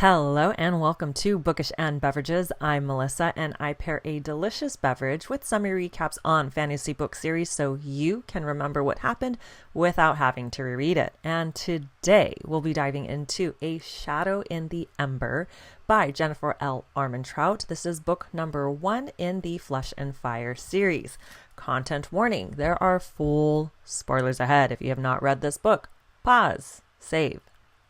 Hello and welcome to Bookish and Beverages. I'm Melissa and I pair a delicious beverage with summary recaps on fantasy book series so you can remember what happened without having to reread it. And today we'll be diving into A Shadow in the Ember by Jennifer L. Armentrout. This is book number 1 in the Flesh and Fire series. Content warning, there are full spoilers ahead. If you have not read this book, pause, save,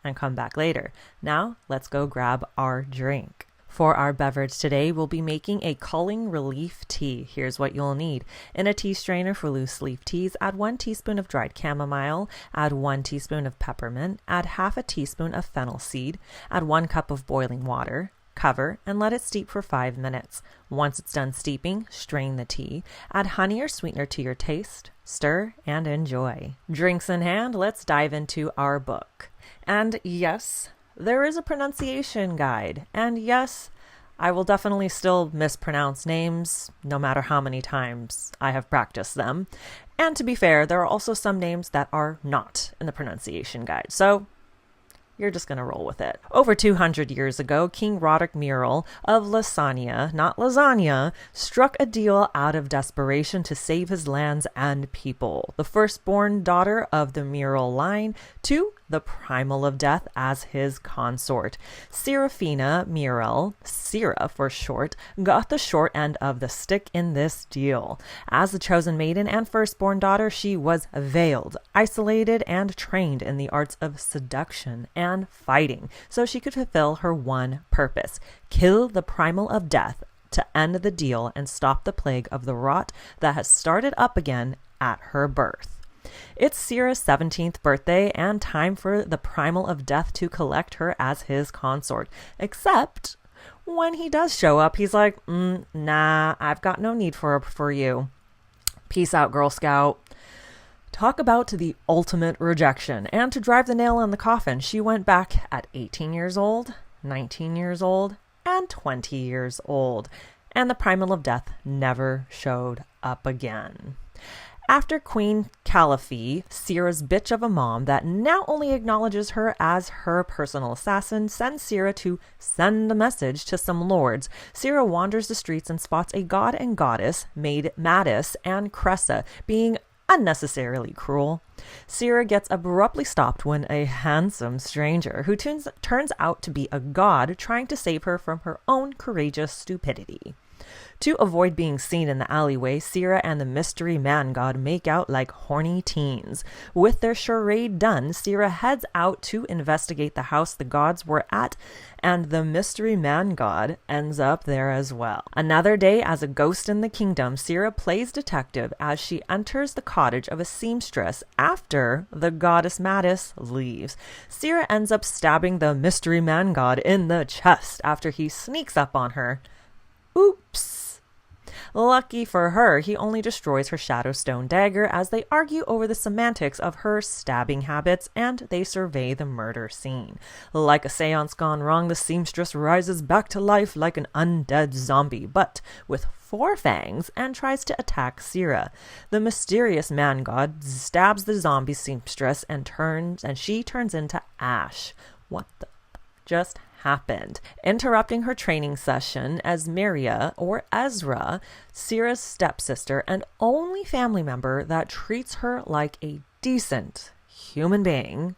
and come back later. Now, let's go grab our drink. For our beverage today, we'll be making a Culling relief tea. Here's what you'll need. In a tea strainer for loose leaf teas, add 1 teaspoon of dried chamomile, add 1 teaspoon of peppermint, add half a teaspoon of fennel seed, add 1 cup of boiling water, cover, and let it steep for 5 minutes. Once it's done steeping, strain the tea, add honey or sweetener to your taste, stir, and enjoy. Drinks in hand, let's dive into our book. And yes, there is a pronunciation guide. And yes, I will definitely still mispronounce names, no matter how many times I have practiced them. And to be fair, there are also some names that are not in the pronunciation guide. So you're just going to roll with it. Over 200 years ago, King Roderick Muriel of Lasagna, not lasagna, struck a deal out of desperation to save his lands and people. The firstborn daughter of the Muriel line to the Primal of Death as his consort. Serafina Muriel, Sera for short, got the short end of the stick in this deal. As the chosen maiden and firstborn daughter, she was veiled, isolated, and trained in the arts of seduction and fighting, so she could fulfill her one purpose: kill the Primal of Death to end the deal and stop the plague of the rot that has started up again at her birth. It's Sera's 17th birthday and time for the Primal of Death to collect her as his consort. Except when he does show up, he's like, nah, I've got no need for you. Peace out, Girl Scout. Talk about the ultimate rejection. And to drive the nail in the coffin, she went back at 18 years old, 19 years old, and 20 years old. And the Primal of Death never showed up again. After Queen Calliphy, Sera's bitch of a mom that now only acknowledges her as her personal assassin, sends Sera to send a message to some lords. Sera wanders the streets and spots a god and goddess, Maid Mattis and Cressa, being unnecessarily cruel. Sera gets abruptly stopped when a handsome stranger, who turns out to be a god, trying to save her from her own courageous stupidity. To avoid being seen in the alleyway, Sera and the mystery man god make out like horny teens. With their charade done, Sera heads out to investigate the house the gods were at, and the mystery man god ends up there as well. Another day as a ghost in the kingdom, Sera plays detective as she enters the cottage of a seamstress after the goddess Mattis leaves. Sera ends up stabbing the mystery man god in the chest after he sneaks up on her. Oops. Lucky for her, he only destroys her Shadowstone dagger as they argue over the semantics of her stabbing habits and they survey the murder scene. Like a seance gone wrong, the seamstress rises back to life like an undead zombie, but with 4 fangs, and tries to attack Sera. The mysterious man god stabs the zombie seamstress and she turns into ash. What the just happened? Interrupting her training session as Maria, or Ezra, Sera's stepsister and only family member that treats her like a decent human being,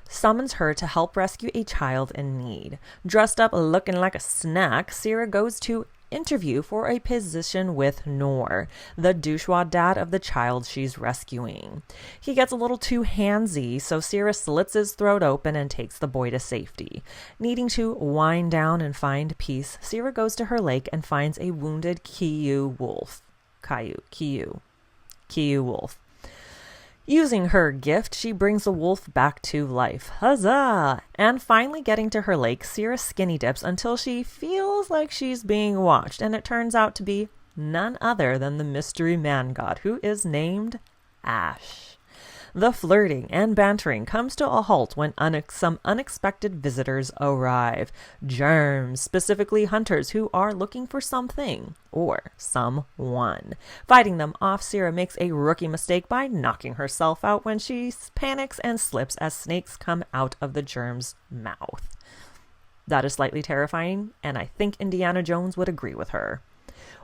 summons her to help rescue a child in need. Dressed up looking like a snack, Sera goes to interview for a position with Nor, the douchewad dad of the child she's rescuing. He gets a little too handsy, so Sera slits his throat open and takes the boy to safety. Needing to wind down and find peace, Sera goes to her lake and finds a wounded Kiyu wolf. Using her gift, she brings the wolf back to life. Huzzah! And finally getting to her lake, Sera skinny dips until she feels like she's being watched, and it turns out to be none other than the mystery man god, who is named Ash. The flirting and bantering comes to a halt when some unexpected visitors arrive. Germs, specifically hunters who are looking for something or someone. Fighting them off, Sera makes a rookie mistake by knocking herself out when she panics and slips as snakes come out of the germ's mouth. That is slightly terrifying, and I think Indiana Jones would agree with her.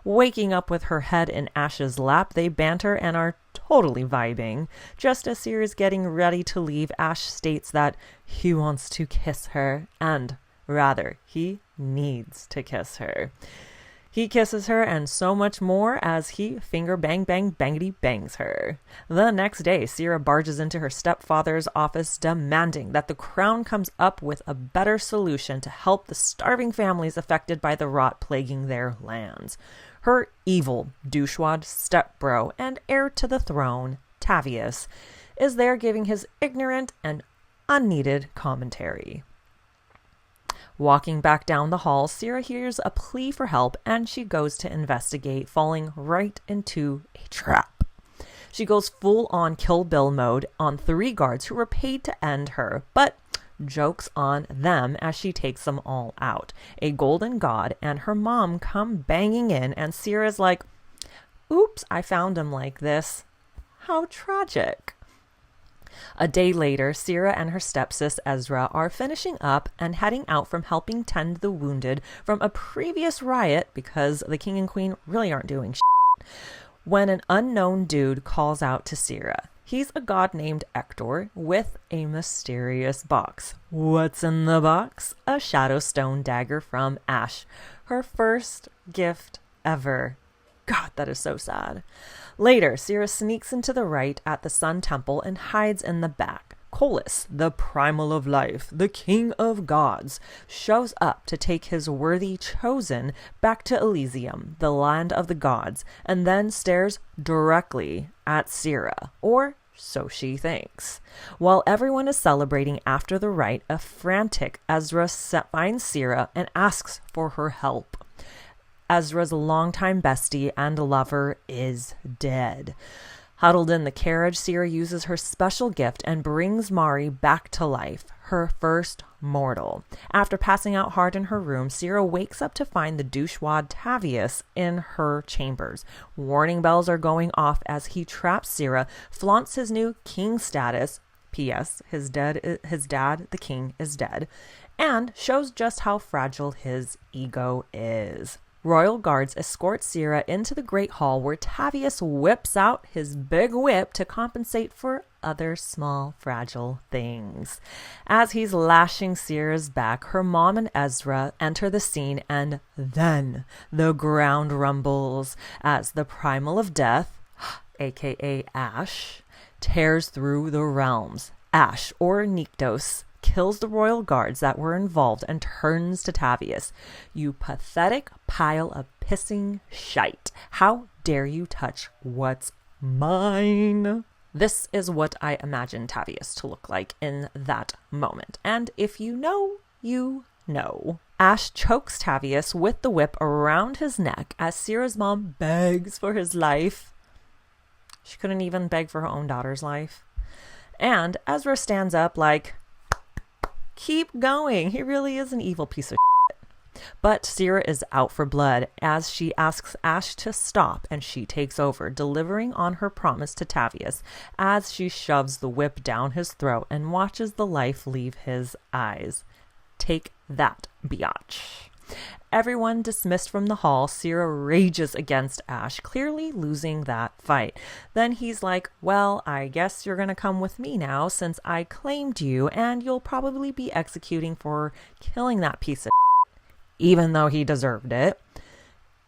Waking up with her head in Ash's lap, they banter and are totally vibing. Just as Seer is getting ready to leave, Ash states that he wants to kiss her, and rather, he needs to kiss her. He kisses her and so much more as he finger bang bang bangity bangs her. The next day, Sierra barges into her stepfather's office demanding that the crown comes up with a better solution to help the starving families affected by the rot plaguing their lands. Her evil douchewad stepbro and heir to the throne, Tavius, is there giving his ignorant and unneeded commentary. Walking back down the hall, Sierra hears a plea for help and she goes to investigate, falling right into a trap. She goes full on Kill Bill mode on 3 guards who were paid to end her, but jokes on them as she takes them all out. A golden god and her mom come banging in and Sierra's like, oops, I found him like this. How tragic. A day later, Sierra and her stepsis Ezra are finishing up and heading out from helping tend the wounded from a previous riot because the king and queen really aren't doing shit, when an unknown dude calls out to Sierra. He's a god named Ector with a mysterious box. What's in the box? A Shadowstone dagger from Ash, her first gift ever. God, that is so sad. Later, Sierra sneaks into the right at the Sun Temple and hides in the back. Colas, the Primal of life, the king of gods, shows up to take his worthy chosen back to Elysium, the land of the gods, and then stares directly at Sierra, or so she thinks. While everyone is celebrating after the rite, a frantic Ezra finds Sierra and asks for her help. Ezra's longtime bestie and lover is dead. Huddled in the carriage, Sierra uses her special gift and brings Mari back to life, her first mortal. After passing out hard in her room, Sierra wakes up to find the douchewad Tavius in her chambers. Warning bells are going off as he traps Sierra, flaunts his new king status, P.S. His dad, the king, is dead, and shows just how fragile his ego is. Royal guards escort Sierra into the Great Hall where Tavius whips out his big whip to compensate for other small, fragile things. As he's lashing Sierra's back, her mom and Ezra enter the scene and then the ground rumbles as the Primal of Death, aka Ash, tears through the realms. Ash, or Nyktos, kills the royal guards that were involved and turns to Tavius. You pathetic pile of pissing shite. How dare you touch what's mine? This is what I imagine Tavius to look like in that moment. And if you know, you know. Ash chokes Tavius with the whip around his neck as Sierra's mom begs for his life. She couldn't even beg for her own daughter's life. And Ezra stands up like, keep going. He really is an evil piece of shit. But Sierra is out for blood as she asks Ash to stop and she takes over, delivering on her promise to Tavius as she shoves the whip down his throat and watches the life leave his eyes. Take that, biatch. Everyone dismissed from the hall, Sierra rages against Ash, clearly losing that fight. Then he's like, well, I guess you're gonna come with me now since I claimed you and you'll probably be executing for killing that piece of shit, even though he deserved it.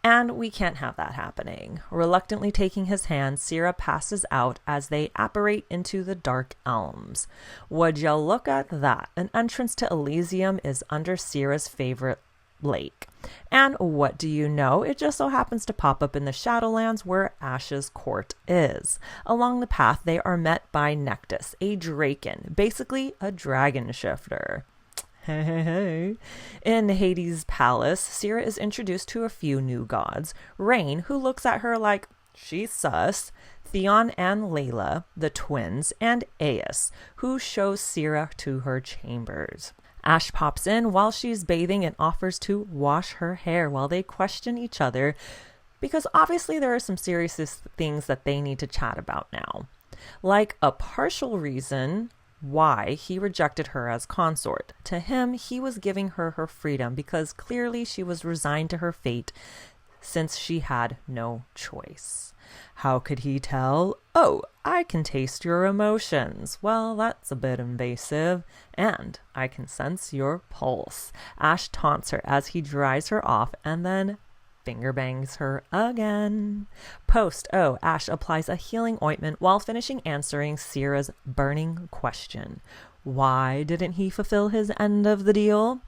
And we can't have that happening. Reluctantly taking his hand, Sierra passes out as they apparate into the Dark Elms. Would you look at that? An entrance to Elysium is under Sierra's favorite lake. And what do you know? It just so happens to pop up in the Shadowlands where Ash's court is. Along the path, they are met by Nectus, a Draken, basically a dragon shifter. Hey. In Hades' palace, Sierra is introduced to a few new gods. Rain, who looks at her like she's sus, Theon and Layla, the twins, and Aias, who shows Sierra to her chambers. Ash pops in while she's bathing and offers to wash her hair while they question each other because obviously there are some serious things that they need to chat about now. Like a partial reason why he rejected her as consort. To him, he was giving her her freedom because clearly she was resigned to her fate since she had no choice. How could he tell? Oh, I can taste your emotions. Well, that's a bit invasive. And I can sense your pulse. Ash taunts her as he dries her off and then finger bangs her again. Ash applies a healing ointment while finishing answering Sierra's burning question. Why didn't he fulfill his end of the deal?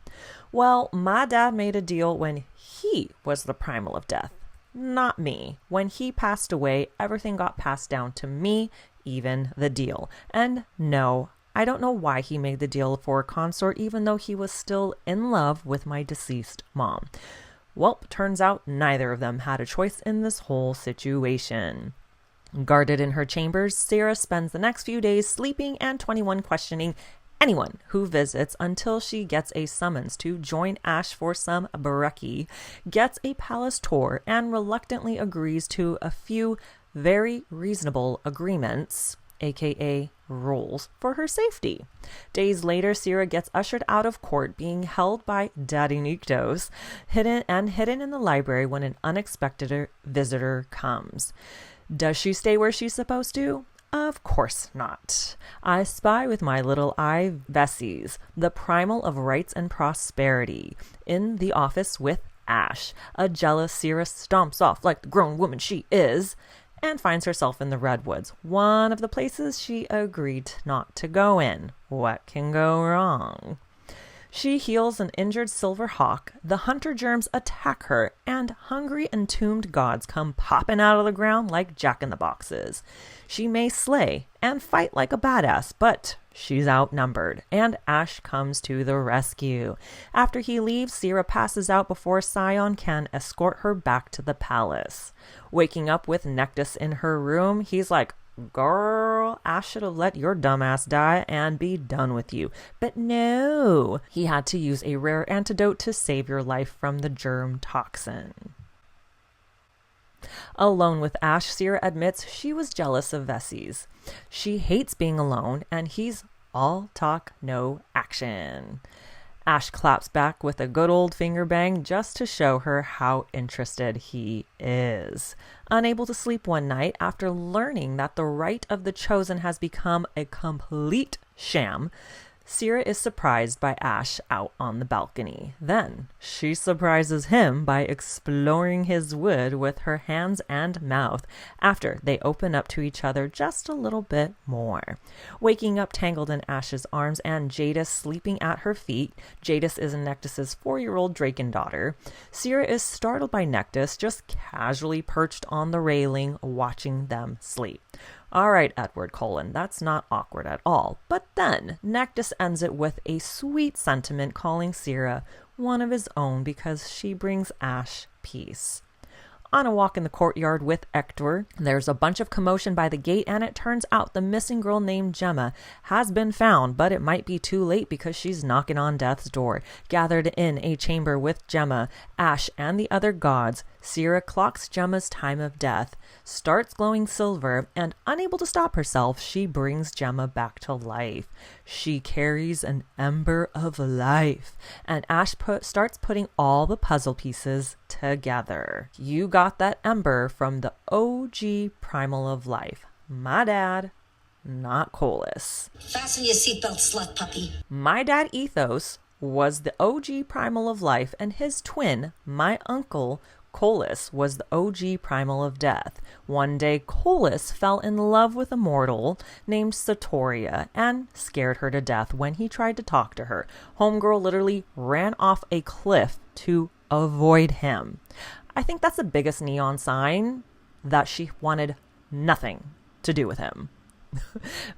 Well, my dad made a deal when he was the primal of death. Not me. When he passed away, everything got passed down to me, even the deal. And no, I don't know why he made the deal for a consort, even though he was still in love with my deceased mom. Well, turns out neither of them had a choice in this whole situation. Guarded in her chambers, Sarah spends the next few days sleeping and 21 questioning anyone who visits until she gets a summons to join Ash for some brekkie, gets a palace tour, and reluctantly agrees to a few very reasonable agreements, aka rules, for her safety. Days later, Sierra gets ushered out of court, being held by Daddy Nyktos, hidden in the library when an unexpected visitor comes. Does she stay where she's supposed to? Of course not. I spy with my little eye Vessies, the primal of rights and prosperity, in the office with Ash. A jealous Sierra stomps off like the grown woman she is, and finds herself in the Redwoods, one of the places she agreed not to go in. What can go wrong? She heals an injured silver hawk, the hunter germs attack her, and hungry entombed gods come popping out of the ground like jack-in-the-boxes. She may slay and fight like a badass, but she's outnumbered, and Ash comes to the rescue. After he leaves, Sierra passes out before Scion can escort her back to the palace. Waking up with Nectus in her room, he's like, "Girl, I should have let your dumbass die and be done with you." But no, he had to use a rare antidote to save your life from the germ toxin. Alone with Ash, Sierra admits she was jealous of Vessies. She hates being alone, and he's all talk, no action. Ash claps back with a good old finger bang just to show her how interested he is. Unable to sleep one night after learning that the right of the chosen has become a complete sham, Sierra is surprised by Ash out on the balcony. Then she surprises him by exploring his wood with her hands and mouth after they open up to each other just a little bit more. Waking up tangled in Ash's arms and Jadis sleeping at her feet, Jadis is Nectus's 4-year-old Draken daughter, Sierra is startled by Nectus just casually perched on the railing watching them sleep. All right, Edward Culling, that's not awkward at all. But then Nectus ends it with a sweet sentiment calling Sierra one of his own because she brings Ash peace. On a walk in the courtyard with Hector, there's a bunch of commotion by the gate, and it turns out the missing girl named Gemma has been found, but it might be too late because she's knocking on death's door. Gathered in a chamber with Gemma, Ash, and the other gods, Sierra clocks Gemma's time of death, starts glowing silver, and unable to stop herself, she brings Gemma back to life. She carries an ember of life, and Ash starts putting all the puzzle pieces together. You got that ember from the OG Primal of life. My dad, not Colas. Fasten your seatbelt, slut puppy. My dad, Ethos, was the OG Primal of life, and his twin, my uncle, Colas, was the OG Primal of death. One day, Colas fell in love with a mortal named Satoria and scared her to death when he tried to talk to her. Homegirl literally ran off a cliff to avoid him. I think that's the biggest neon sign that she wanted nothing to do with him.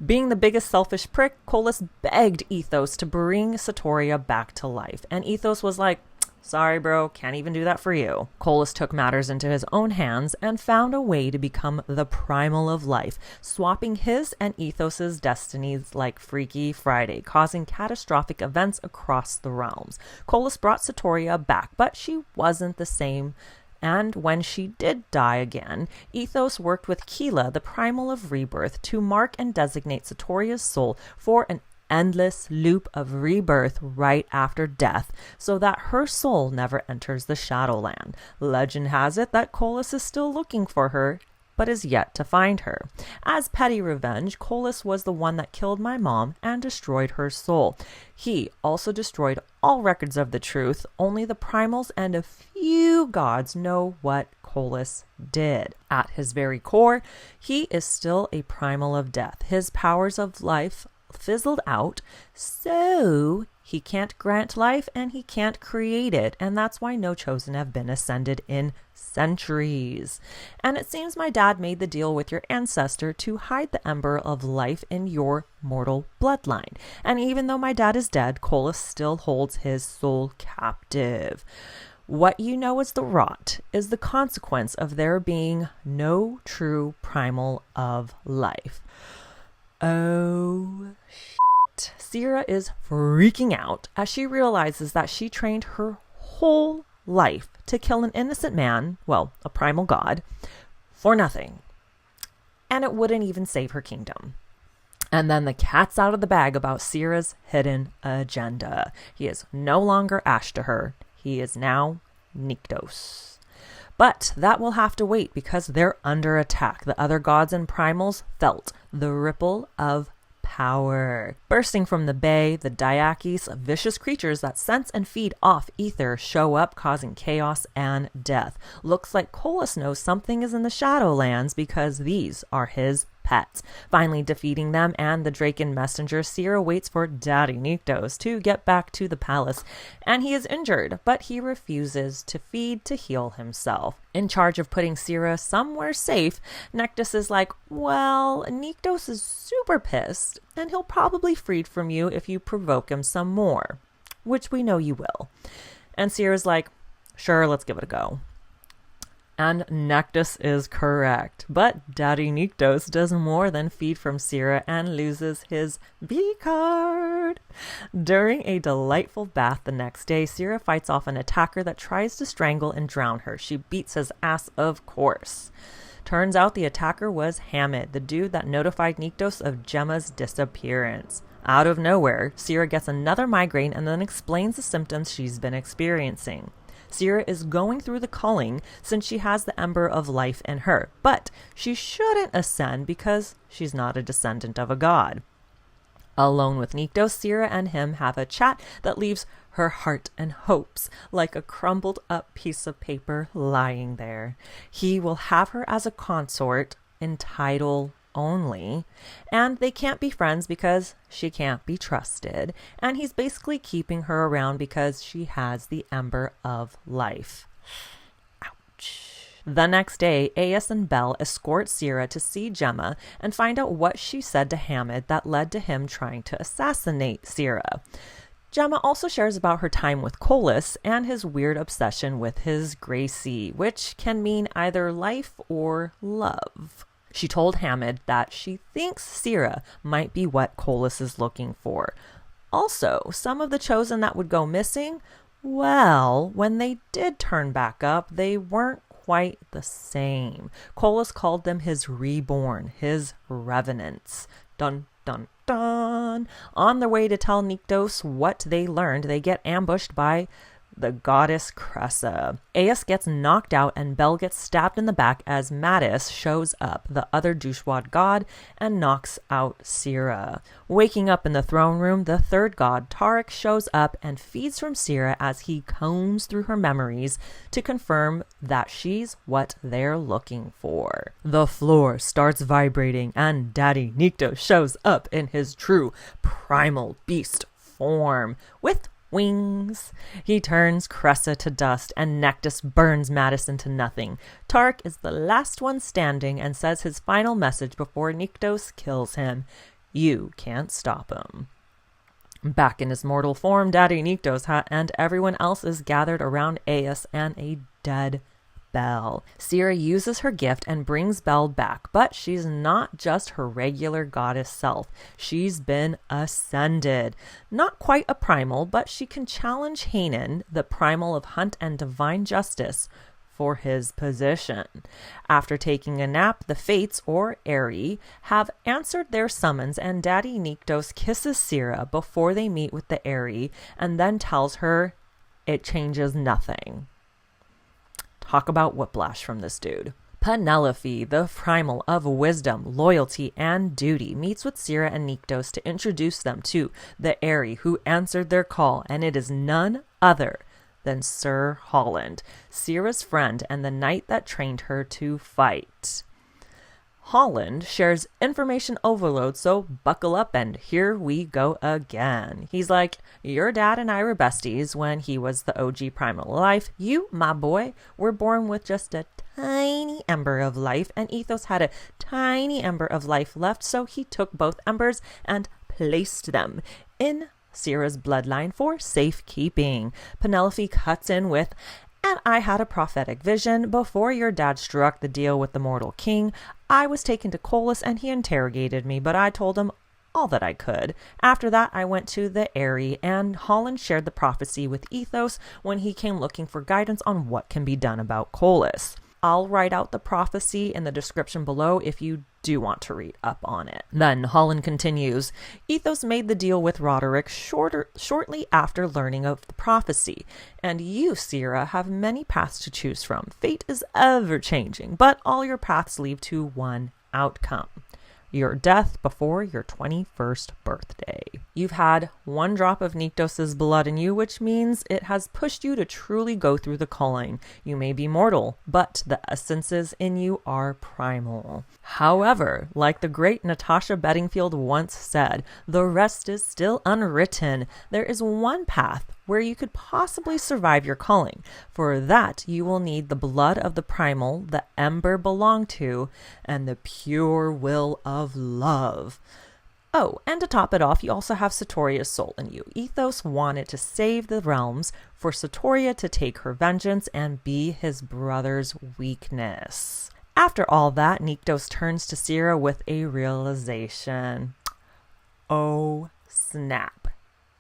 Being the biggest selfish prick, Colas begged Ethos to bring Satoria back to life, and Ethos was like, "Sorry, bro, can't even do that for you." Colas took matters into his own hands and found a way to become the Primal of life, swapping his and Ethos's destinies like Freaky Friday, causing catastrophic events across the realms. Colas brought Satoria back, but she wasn't the same And when she did die again, Ethos worked with Keela, the Primal of Rebirth, to mark and designate Satoria's soul for an endless loop of rebirth right after death, so that her soul never enters the Shadowland. Legend has it that Colas is still looking for her, but is yet to find her. As petty revenge, Colas was the one that killed my mom and destroyed her soul. He also destroyed all records of the truth. Only the Primals and a few gods know what Colas did. At his very core, he is still a primal of death. His powers of life fizzled out, so he can't grant life and he can't create it, and that's why no chosen have been ascended in centuries. And it seems my dad made the deal with your ancestor to hide the ember of life in your mortal bloodline. And even though my dad is dead, Colas still holds his soul captive. What you know as the rot is the consequence of there being no true primal of life. Oh, shit. Sierra is freaking out as she realizes that she trained her whole life to kill an innocent man, well, a primal god, for nothing. And it wouldn't even save her kingdom. And then the cat's out of the bag about Sierra's hidden agenda. He is no longer Ash to her. He is now Nyktos. But that will have to wait because they're under attack. The other gods and primals felt the ripple of power. Bursting from the bay, the Diakis, vicious creatures that sense and feed off ether, show up, causing chaos and death. Looks like Colas knows something is in the Shadowlands because these are his pets. Finally defeating them and the Draken messenger, Sierra waits for Daddy Nyktos to get back to the palace, and he is injured, but he refuses to feed to heal himself. In charge of putting Sierra somewhere safe, Nyktos is like, well, Nyktos is super pissed, and he'll probably freed from you if you provoke him some more, which we know you will. And Sierra's like, sure, let's give it a go. And Nyktos is correct. But Daddy Nyktos does more than feed from Sierra and loses his V card. During a delightful bath the next day, Sierra fights off an attacker that tries to strangle and drown her. She beats his ass, of course. Turns out the attacker was Hamid, the dude that notified Nyktos of Gemma's disappearance. Out of nowhere, Sierra gets another migraine and then explains the symptoms she's been experiencing. Sierra is going through the culling since she has the ember of life in her, but she shouldn't ascend because she's not a descendant of a god. Alone with Nyktos, Sierra and him have a chat that leaves her heart and hopes like a crumbled up piece of paper lying there. He will have her as a consort in title only, and they can't be friends because she can't be trusted, and he's basically keeping her around because she has the ember of life. Ouch. The next day, Aes and Belle escort Sierra to see Gemma and find out what she said to Hamid that led to him trying to assassinate Sierra. Gemma also shares about her time with Colas and his weird obsession with his Gracie, which can mean either life or love. She told Hamid that she thinks Sierra might be what Colas is looking for. Also, some of the chosen that would go missing, well, when they did turn back up, they weren't quite the same. Colas called them his reborn, his revenants. Dun, dun, dun. On their way to tell Nyktos what they learned, they get ambushed by the goddess Cressa. Aes gets knocked out and Belle gets stabbed in the back as Mattis shows up, the other douchewad god, and knocks out Sierra. Waking up in the throne room, the third god, Tarek, shows up and feeds from Sierra as he combs through her memories to confirm that she's what they're looking for. The floor starts vibrating and Daddy Nyktos shows up in his true primal beast form with wings. He turns Cressa to dust and Nyktos burns Mattis into nothing. Tarek is the last one standing and says his final message before Nyktos kills him. You can't stop him. Back in his mortal form, Daddy Nyktos and everyone else is gathered around Aes and a dead Belle. Sierra uses her gift and brings Belle back, but she's not just her regular goddess self. She's been ascended. Not quite a primal, but she can challenge Hanan, the primal of hunt and divine justice, for his position. After taking a nap, the Fates, or Aerie, have answered their summons, and Daddy Nyktos kisses Syrah before they meet with the Aerie and then tells her it changes nothing. Talk about whiplash from this dude. Penelope, the primal of wisdom, loyalty, and duty, meets with Syrah and Nyktos to introduce them to the Aerie who answered their call, and it is none other than Sir Holland, Syrah's friend and the knight that trained her to fight. Holland shares information overload, so buckle up and here we go again. He's like, your dad and I were besties when he was the OG Primal life. You, my boy, were born with just a tiny ember of life, and Ethos had a tiny ember of life left, so he took both embers and placed them in Syrah's bloodline for safekeeping. Penelope cuts in with, and I had a prophetic vision. Before your dad struck the deal with the mortal king, I was taken to Colas and he interrogated me, but I told him all that I could. After that, I went to the Aerie, and Holland shared the prophecy with Ethos when he came looking for guidance on what can be done about Colas. I'll write out the prophecy in the description below if you do want to read up on it. Then Holland continues, Ethos made the deal with Roderick shortly after learning of the prophecy, and you, Syrah, have many paths to choose from. Fate is ever-changing, but all your paths lead to one outcome: your death before your 21st birthday. You've had one drop of Nyktos' blood in you, which means it has pushed you to truly go through the culling. You may be mortal, but the essences in you are primal. However, like the great Natasha Bedingfield once said, the rest is still unwritten. There is one path where you could possibly survive your culling. For that, you will need the blood of the primal the Ember belonged to, and the pure will of love. Oh, and to top it off, you also have Satoria's soul in you. Ethos wanted to save the realms for Satoria to take her vengeance and be his brother's weakness. After all that, Nyktos turns to Syrah with a realization. Oh, snap.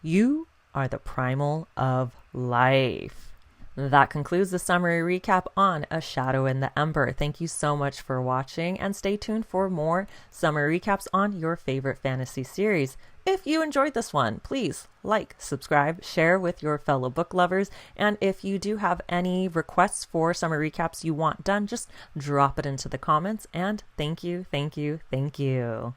You are the primal of life. That concludes the summary recap on A Shadow in the Ember. Thank you so much for watching, and stay tuned for more summary recaps on your favorite fantasy series. If you enjoyed this one, please like, subscribe, share with your fellow book lovers, and if you do have any requests for summary recaps you want done, just drop it into the comments, and thank you, thank you, thank you.